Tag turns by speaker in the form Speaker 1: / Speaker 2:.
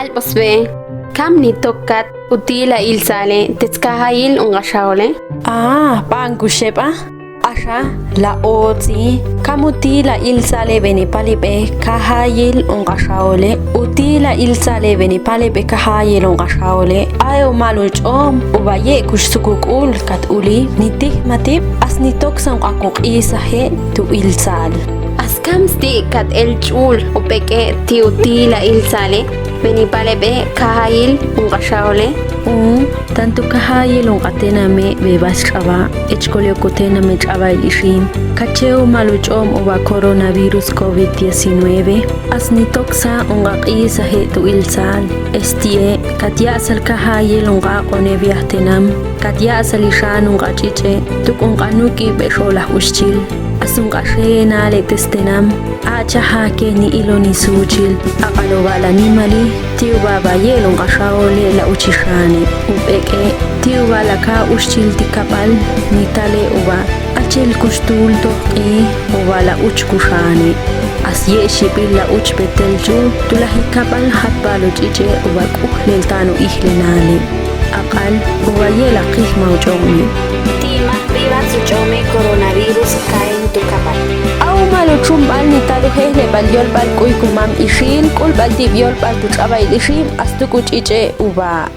Speaker 1: Alpasbe, kam ni tokat utila ilsale, tetskahayil ungashaole.
Speaker 2: Pankushepa. Asha la oti kamutila ilsale beni palibe kahayil ungashaole utila ilsale beni palibe kahayil ungashaole ayo maluchom ubaye kushsukukul katuli nitik matip asnitok sang akuk isahe tu ilsal
Speaker 1: Askam sti kat elchul upeke ti utila ilsale beni palibe kahayil ungashaole.
Speaker 2: Tanto kahayil ungatename bebas chaba echkolio kotename chaba ilishim kacheo maluchom uba coronavirus COVID-19 asnitoksa ungaqisa he tu ilsal estie katya asal kahayil ungaqone viahtenam katya asal ishan ungachiche tuk unganuki beshola ushchil asunqashena le testenam acha hake ni iloni suchil aqalobala ni mali tiu baba yelon qashaole la uchishane upeke tiu bala ka ushchil tikapal ni tale uba achel kustul toqi ubala uchkushane asye shipilla uchbetelchu tulahikapal hatbalo chiche uba kuhlel tanu ihlenale aqal uba yela qihma uchomi
Speaker 1: Tima privat suchome coronavirus kain tu kapal.
Speaker 2: Malo chumbal ni talo hele balyol bal kuy kumam ishil kul bal dibyol bal tuchabay lishim astukuch iche uba